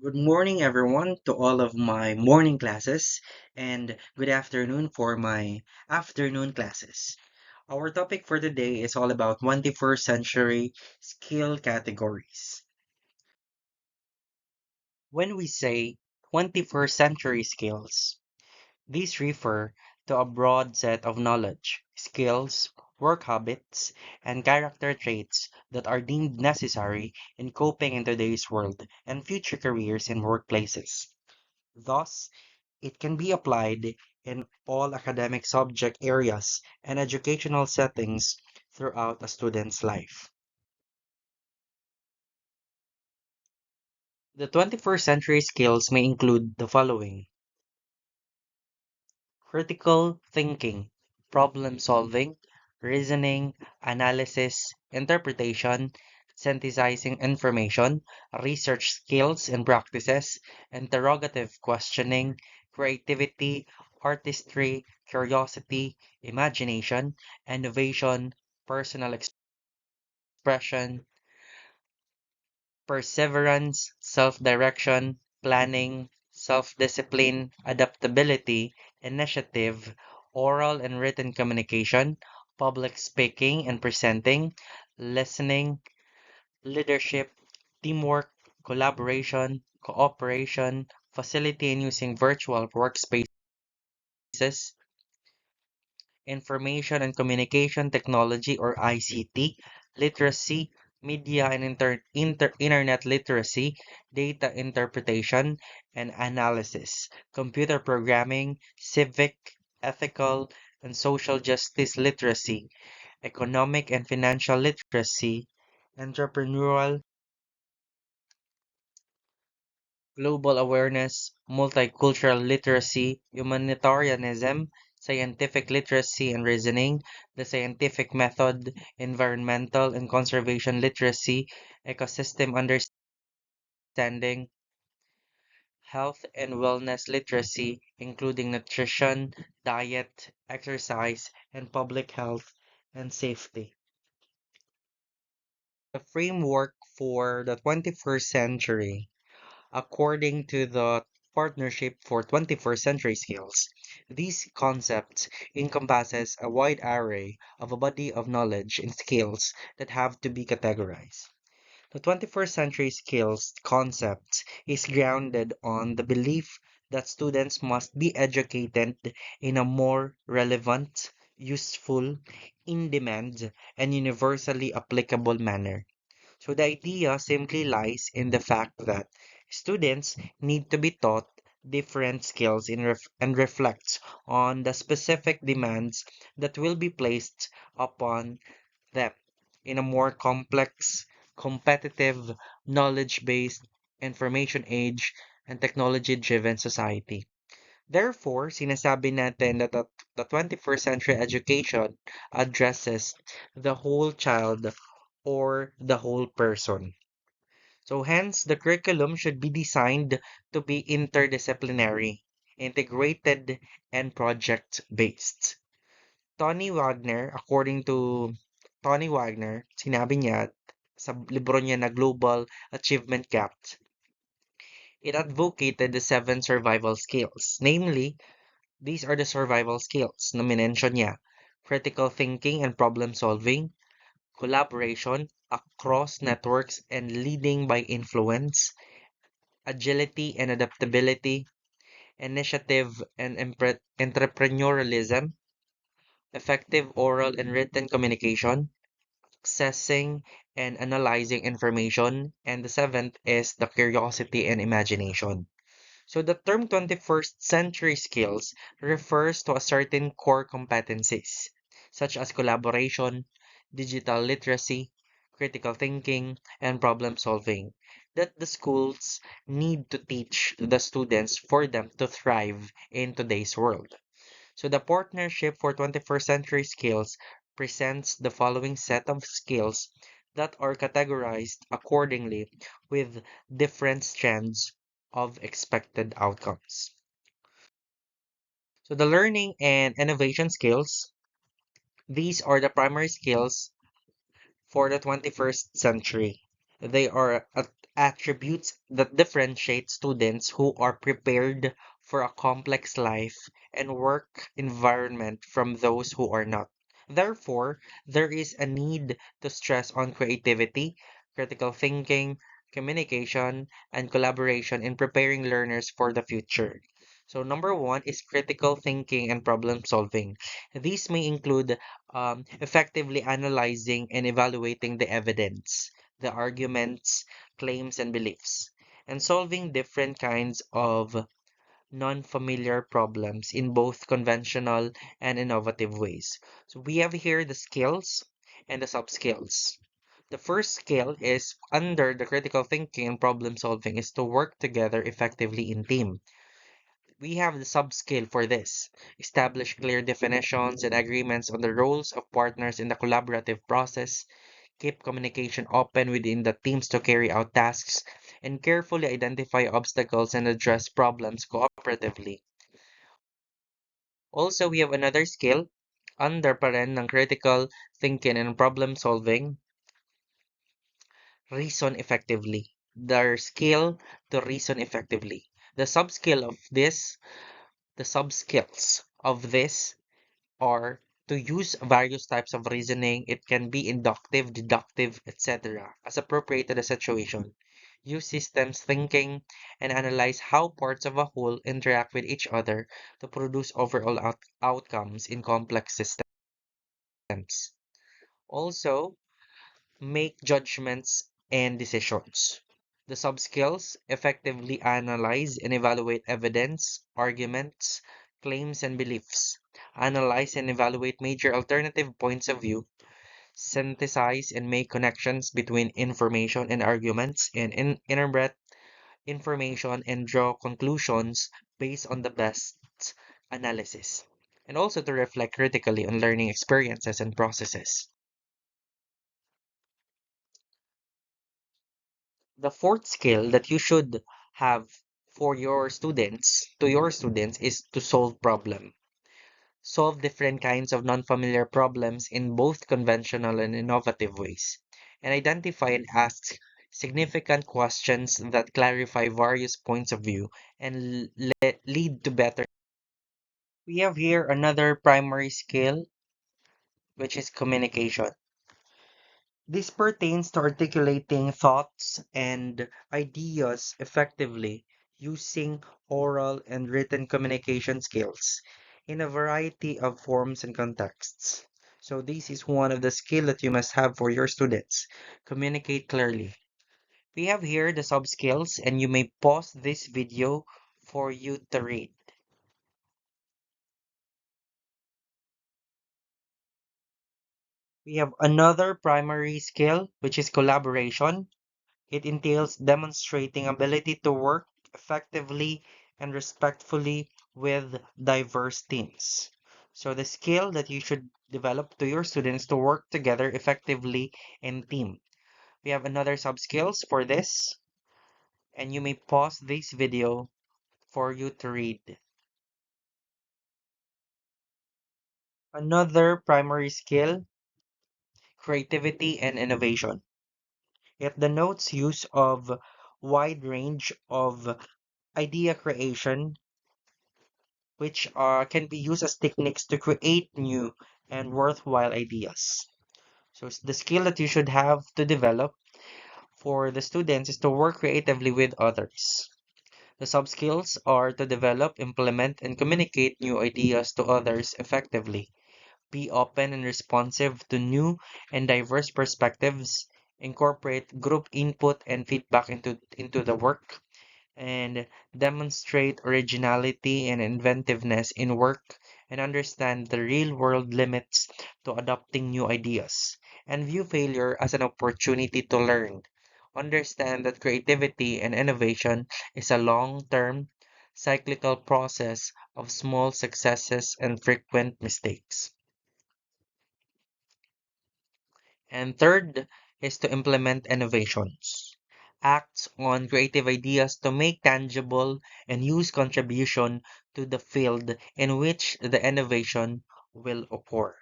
Good morning, everyone, to all of my morning classes, and good afternoon for my afternoon classes. Our topic for today is all about 21st century skill categories. When we say 21st century skills, these refer to a broad set of knowledge, skills, work habits, and character traits that are deemed necessary in coping in today's world and future careers in workplaces. Thus, it can be applied in all academic subject areas and educational settings throughout a student's life. The 21st century skills may include the following: critical thinking, problem solving, reasoning, analysis, interpretation, synthesizing information, research skills and practices, interrogative questioning, creativity, artistry, curiosity, imagination, innovation, personal expression, perseverance, self-direction, planning, self-discipline, adaptability, initiative, oral and written communication, public speaking and presenting, listening, leadership, teamwork, collaboration, cooperation, facility in using virtual workspaces, information and communication technology or ICT, literacy, media and internet literacy, data interpretation and analysis, computer programming, civic, ethical, and social justice literacy, economic and financial literacy, entrepreneurial, global awareness, multicultural literacy, humanitarianism, scientific literacy and reasoning, the scientific method, environmental and conservation literacy, ecosystem understanding, health and wellness literacy, including nutrition, diet, exercise, and public health and safety. The framework for the 21st century. According to the Partnership for 21st Century Skills, these concepts encompasses a wide array of a body of knowledge and skills that have to be categorized. The 21st century skills concept is grounded on the belief that students must be educated in a more relevant, useful, in-demand, and universally applicable manner. So the idea simply lies in the fact that students need to be taught different skills and reflects on the specific demands that will be placed upon them in a more complex, competitive, knowledge-based, information age, and technology-driven society. Therefore, sinasabi natin that the 21st century education addresses the whole child or the whole person. So hence, the curriculum should be designed to be interdisciplinary, integrated, and project-based. According to Tony Wagner, sinabi niya sa libro niya na Global Achievement Gap, it advocated the seven survival skills. Namely, these are the survival skills na minention niya: critical thinking and problem solving, collaboration across networks and leading by influence, agility and adaptability, initiative and entrepreneurialism, effective oral and written communication, accessing and analyzing information, and the seventh is the curiosity and imagination. So the term 21st century skills refers to a certain core competencies, such as collaboration, digital literacy, critical thinking, and problem solving, that the schools need to teach the students for them to thrive in today's world. So the Partnership for 21st Century Skills presents the following set of skills that are categorized accordingly with different strands of expected outcomes. So the learning and innovation skills, these are the primary skills for the 21st century. They are attributes that differentiate students who are prepared for a complex life and work environment from those who are not. Therefore, there is a need to stress on creativity, critical thinking, communication, and collaboration in preparing learners for the future. So, number one is critical thinking and problem solving. These may include effectively analyzing and evaluating the evidence, the arguments, claims, and beliefs, and solving different kinds of non-familiar problems in both conventional and innovative ways. So we have here the skills and the sub-skills. The first skill is under the critical thinking and problem solving is to work together effectively in team. We have the sub-skill for this. Establish clear definitions and agreements on the roles of partners in the collaborative process. Keep communication open within the teams to carry out tasks, and carefully identify obstacles and address problems cooperatively. Also, we have another skill under pa rin ng critical thinking and problem solving, reason effectively. Their skill to reason effectively. The sub-skill of this, the sub-skills of this or to use various types of reasoning. It can be inductive, deductive, etc., as appropriate to the situation. Use systems thinking and analyze how parts of a whole interact with each other to produce overall outcomes in complex systems. Also, make judgments and decisions. The subskills effectively analyze and evaluate evidence, arguments, claims, and beliefs. Analyze and evaluate major alternative points of view. Synthesize and make connections between information and arguments, and interpret information and draw conclusions based on the best analysis. And also to reflect critically on learning experiences and processes. The fourth skill that you should have for your students, is to solve problem. Solve different kinds of non-familiar problems in both conventional and innovative ways. And identify and ask significant questions that clarify various points of view and lead to better. We have here another primary skill, which is communication. This pertains to articulating thoughts and ideas effectively using oral and written communication skills in a variety of forms and contexts. So this is one of the skills that you must have for your students. Communicate clearly. We have here the sub skills, and you may pause this video for you to read. We have another primary skill, which is collaboration. It entails demonstrating ability to work effectively and respectfully with diverse teams. So the skill that you should develop to your students to work together effectively in team. We have another sub skills for this, and you may pause this video for you to read. Another primary skill, creativity and innovation. It denotes use of wide range of idea creation which can be used as techniques to create new and worthwhile ideas. So the skill that you should have to develop for the students is to work creatively with others. The sub skills are to develop, implement, and communicate new ideas to others effectively. Be open and responsive to new and diverse perspectives. Incorporate group input and feedback into the work, and demonstrate originality and inventiveness in work, and understand the real world limits to adopting new ideas, and view failure as an opportunity to learn. Understand that creativity and innovation is a long term, cyclical process of small successes and frequent mistakes. And third is to implement innovations. Acts on creative ideas to make tangible and use contribution to the field in which the innovation will occur.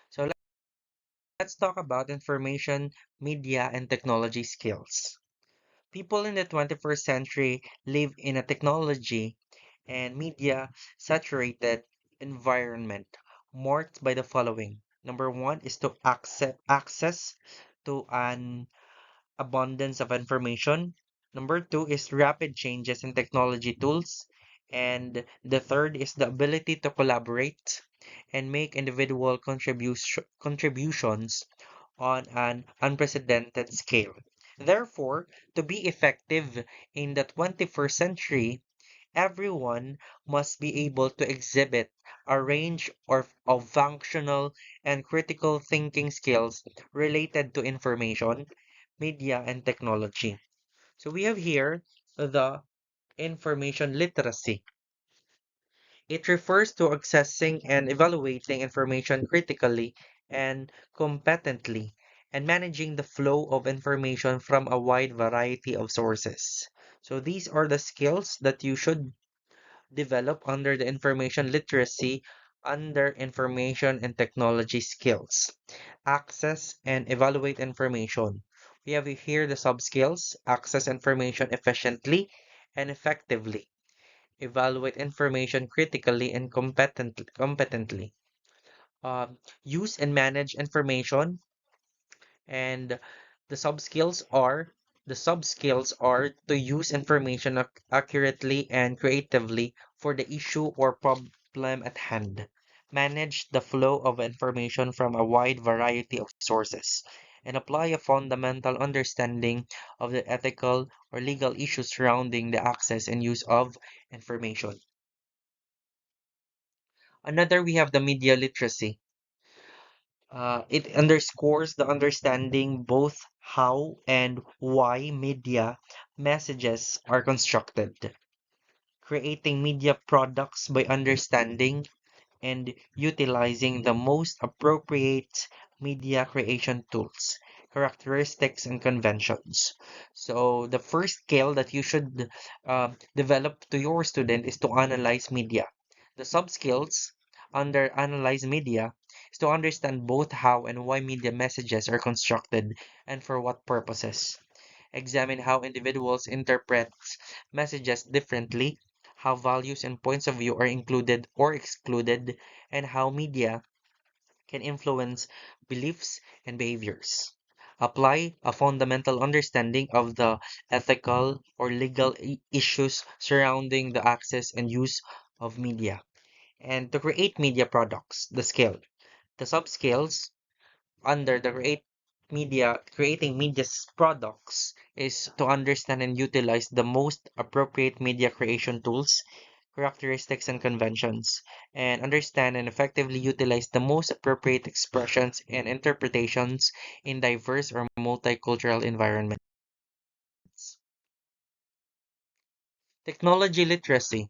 So let's talk about information, media, and technology skills. People in the 21st century live in a technology and media saturated environment marked by the following. Number one is to access to an abundance of information. Number two is rapid changes in technology tools. And the third is the ability to collaborate and make individual contributions on an unprecedented scale. Therefore, to be effective in the 21st century, everyone must be able to exhibit a range of functional and critical thinking skills related to information, media, and technology. So we have here the information literacy. It refers to accessing and evaluating information critically and competently, and managing the flow of information from a wide variety of sources. So these are the skills that you should develop under the information literacy under information and technology skills. Access and evaluate information. We have here the sub skills: access information efficiently and effectively, evaluate information critically and competently, use and manage information. And the sub skills are to use information accurately and creatively for the issue or problem at hand, manage the flow of information from a wide variety of sources, and apply a fundamental understanding of the ethical or legal issues surrounding the access and use of information. Another, we have the media literacy. It underscores the understanding both how and why media messages are constructed, creating media products by understanding and utilizing the most appropriate media creation tools, characteristics, and conventions. So, the first skill that you should develop to your student is to analyze media. The sub skills under analyze media is to understand both how and why media messages are constructed and for what purposes. Examine how individuals interpret messages differently, how values and points of view are included or excluded, and how media can influence beliefs and behaviors. Apply a fundamental understanding of the ethical or legal issues surrounding the access and use of media. And to create media products, the skill. The sub skills under the creating media products is to understand and utilize the most appropriate media creation tools, characteristics, and conventions, and understand and effectively utilize the most appropriate expressions and interpretations in diverse or multicultural environments. Technology literacy.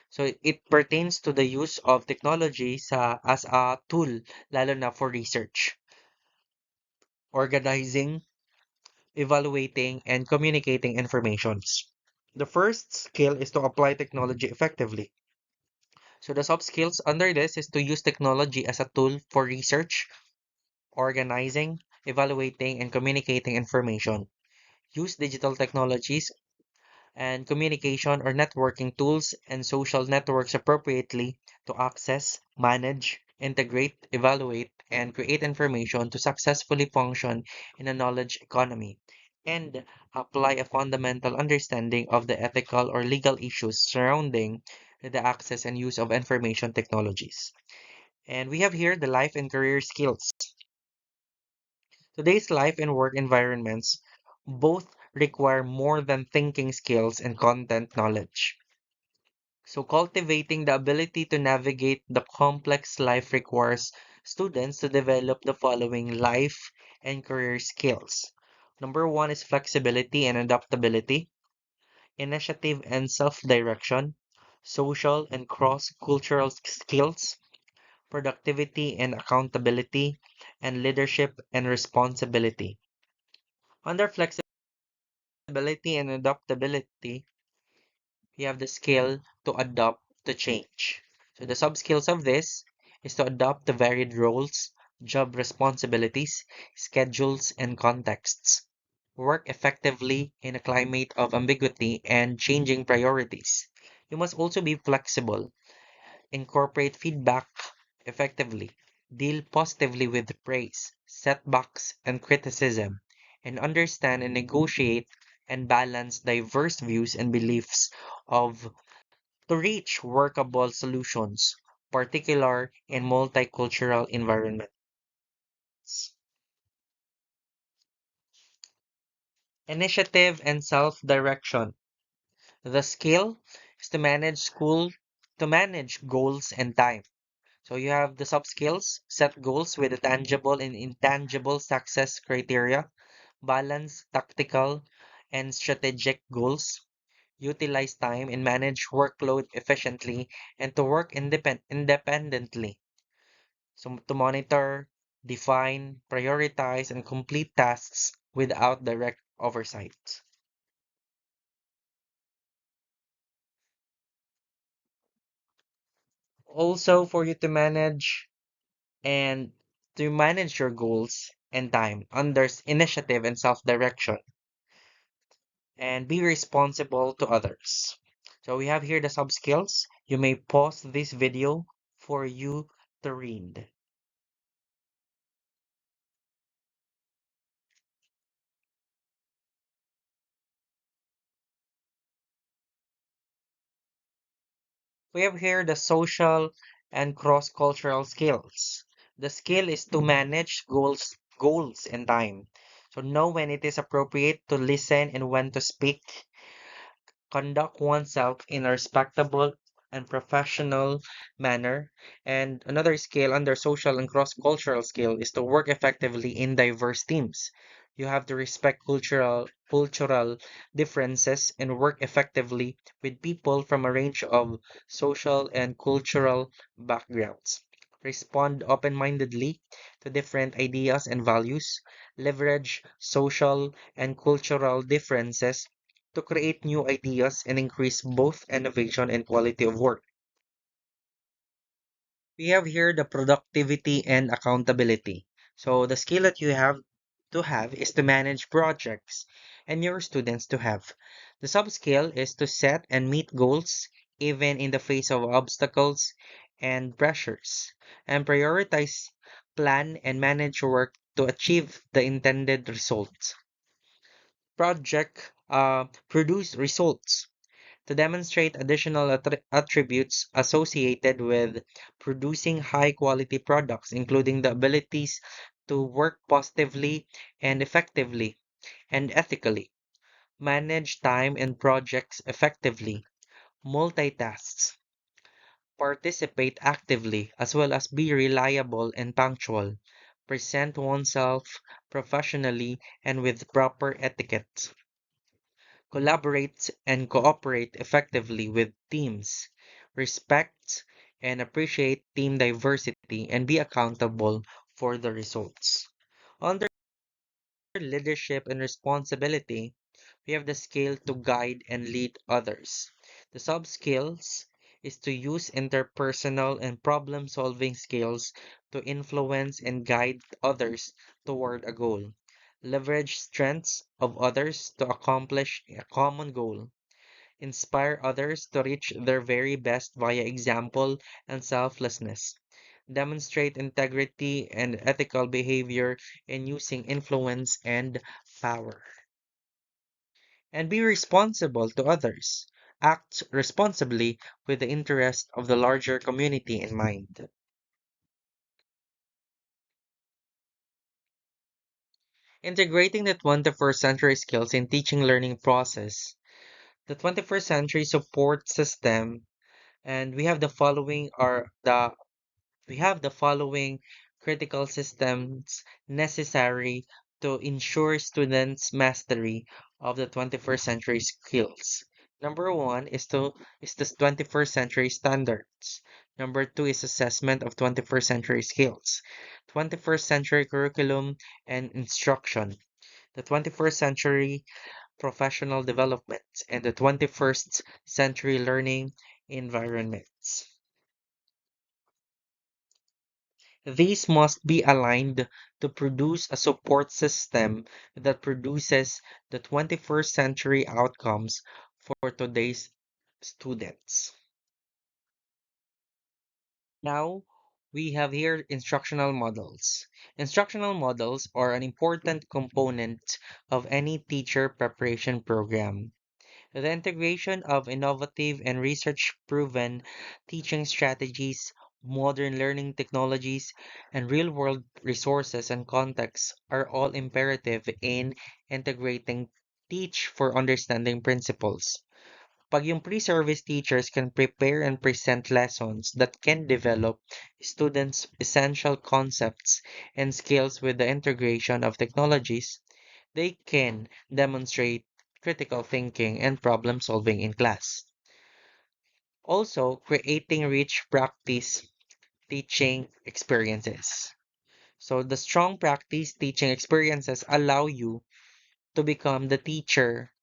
So it pertains to the use of technology as a tool, lalo na for research, organizing, evaluating, and communicating informations. The first skill is to apply technology effectively. So the soft skills under this is to use technology as a tool for research, organizing, evaluating, and communicating information. Use digital technologies and communication or networking tools and social networks appropriately to access, manage, integrate, evaluate, and create information to successfully function in a knowledge economy, and apply a fundamental understanding of the ethical or legal issues surrounding the access and use of information technologies. And we have here the life and career skills. Today's life and work environments both require more than thinking skills and content knowledge. So, cultivating the ability to navigate the complex life requires students to develop the following life and career skills. Number one is flexibility and adaptability, initiative and self direction, social and cross cultural skills, productivity and accountability, and leadership and responsibility. Under flexibility and adaptability, we have the skill to adapt to change. So the sub skills of this is to adapt to varied roles, job responsibilities, schedules, and contexts. work effectively in a climate of ambiguity and changing priorities. You must also be flexible, incorporate feedback effectively, deal positively with praise, setbacks, and criticism, and understand and negotiate and balance diverse views and beliefs of to reach workable solutions, particular in multicultural environments. Initiative and self-direction. The skill is to manage goals and time. So you have the soft skills, set goals with the tangible and intangible success criteria, balance tactical and strategic goals, utilize time and manage workload efficiently, and to work independently. So to monitor, define, prioritize, and complete tasks without direct oversight. Also, for you and to manage your goals and time under initiative and self-direction and be responsible to others. So we have here the sub skills. You may pause this video for you to read. We have here the social and cross-cultural skills. The skill is to manage goals and time. So know when it is appropriate to listen and when to speak, conduct oneself in a respectable and professional manner. And another skill under social and cross-cultural skill is to work effectively in diverse teams. You have to respect cultural differences and work effectively with people from a range of social and cultural backgrounds. Respond open-mindedly to different ideas and values. Leverage social and cultural differences to create new ideas and increase both innovation and quality of work. We have here the productivity and accountability. So the skill that you have to have is to manage projects and your students to have. The sub skill is to set and meet goals even in the face of obstacles and pressures and prioritize, plan and manage work to achieve the intended results. Project produce results to demonstrate additional attributes associated with producing high quality products, including the abilities to work positively and effectively and ethically, manage time and projects effectively, multitasks, participate actively, as well as be reliable and punctual, present oneself professionally and with proper etiquette, collaborate and cooperate effectively with teams, respect and appreciate team diversity, and be accountable for the results. Under leadership and responsibility, we have the skill to guide and lead others. The sub skills is to use interpersonal and problem solving skills to influence and guide others toward a goal. Leverage strengths of others to accomplish a common goal. Inspire others to reach their very best via example and selflessness. Demonstrate integrity and ethical behavior in using influence and power. And be responsible to others. Act responsibly with the interest of the larger community in mind. Integrating the 21st century skills in teaching learning process. The 21st century support system and we have the following critical systems necessary to ensure students' mastery of the 21st century skills. Number one is the 21st century standards. Number two is assessment of 21st century skills. 21st century curriculum and instruction. The 21st century professional development and the 21st century learning environments. These must be aligned to produce a support system that produces the 21st century outcomes for today's students. Now, we have here instructional models. Instructional models are an important component of any teacher preparation program. The integration of innovative and research proven teaching strategies, modern learning technologies, and real world resources and contexts are all imperative in integrating teach for understanding principles. Pag yung pre-service teachers can prepare and present lessons that can develop students' essential concepts and skills with the integration of technologies, they can demonstrate critical thinking and problem solving in class. Also, creating rich practice teaching experiences. So, the strong practice teaching experiences allow you to become the teacher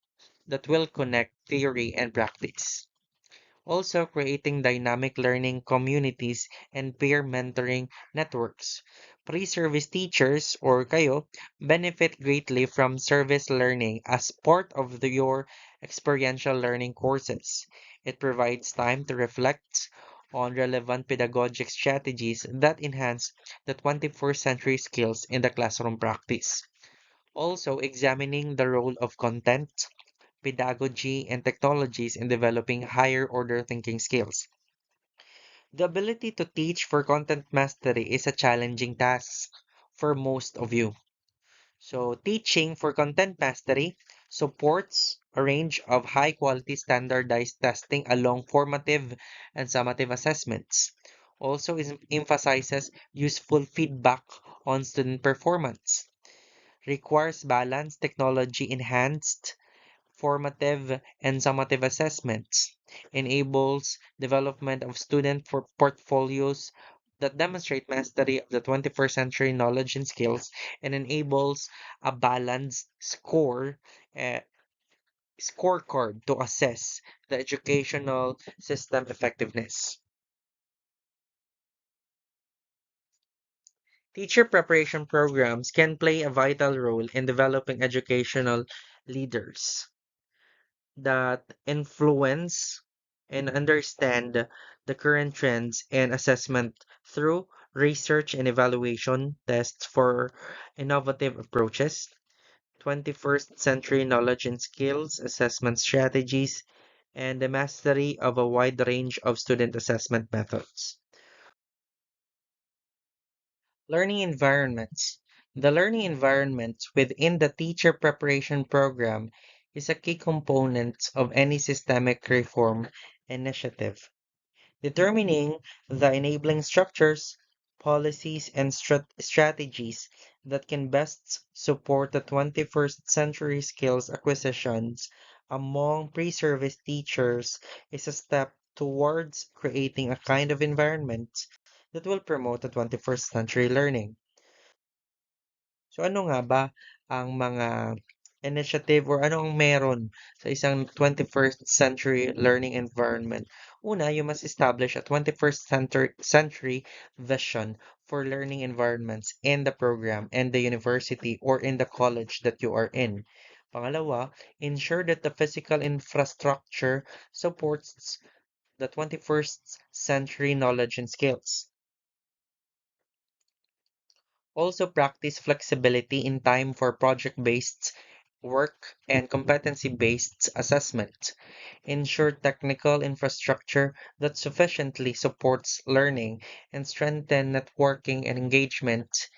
that will connect theory and practice. Also, creating dynamic learning communities and peer mentoring networks. Pre-service teachers or kayo benefit greatly from service learning as part of your experiential learning courses. It provides time to reflect on relevant pedagogic strategies that enhance the 21st century skills in the classroom practice. Also, examining the role of content pedagogy, and technologies in developing higher order thinking skills. The ability to teach for content mastery is a challenging task for most of you. So, teaching for content mastery supports a range of high quality standardized testing along formative and summative assessments. Also, emphasizes useful feedback on student performance, requires balanced technology enhanced formative and summative assessments, enables development of student for portfolios that demonstrate mastery of the 21st century knowledge and skills, and enables a balanced uh, scorecard to assess the educational system effectiveness. Teacher preparation programs can play a vital role in developing educational leaders that influence and understand the current trends and assessment through research and evaluation tests for innovative approaches, 21st century knowledge and skills assessment strategies, and the mastery of a wide range of student assessment methods. Learning environments. The learning environment within the teacher preparation program is a key component of any systemic reform initiative. Determining the enabling structures, policies, and strategies that can best support the 21st century skills acquisitions among pre-service teachers is a step towards creating a kind of environment that will promote the 21st century learning. So ano nga ba ang mga initiative or ano ang meron sa isang 21st century learning environment? Una, you must establish a 21st century vision for learning environments in the program and the university or in the college that you are in. Pangalawa, ensure that the physical infrastructure supports the 21st century knowledge and skills. Also practice flexibility in time for project-based work and competency-based assessment. Ensure technical infrastructure that sufficiently supports learning and strengthen networking and engagement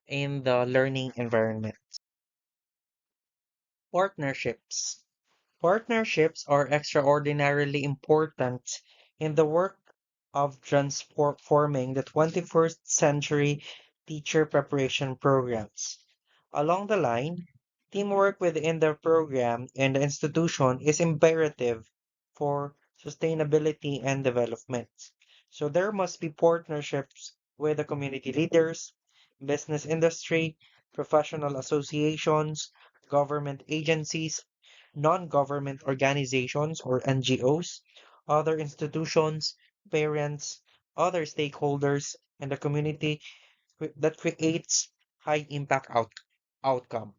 in the learning environment. Partnerships. Partnerships are extraordinarily important in the work of transforming the 21st century teacher preparation programs. Along the line, teamwork within the program and the institution is imperative for sustainability and development. So there must be partnerships with the community leaders, business industry, professional associations, government agencies, non-government organizations or NGOs, other institutions, parents, other stakeholders, and the community that creates high impact outcome.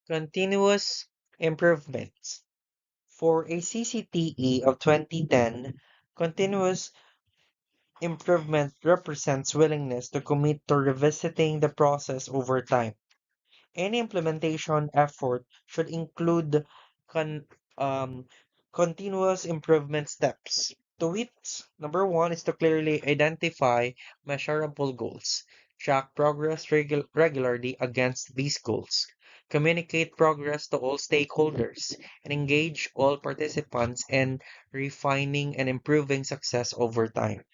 Continuous improvements. For a CCTE of 2010, continuous improvement represents willingness to commit to revisiting the process over time. Any implementation effort should include con- um, continuous improvement steps. To which, number one is to clearly identify measurable goals, track progress regularly against these goals, communicate progress to all stakeholders, and engage all participants in refining and improving success over time.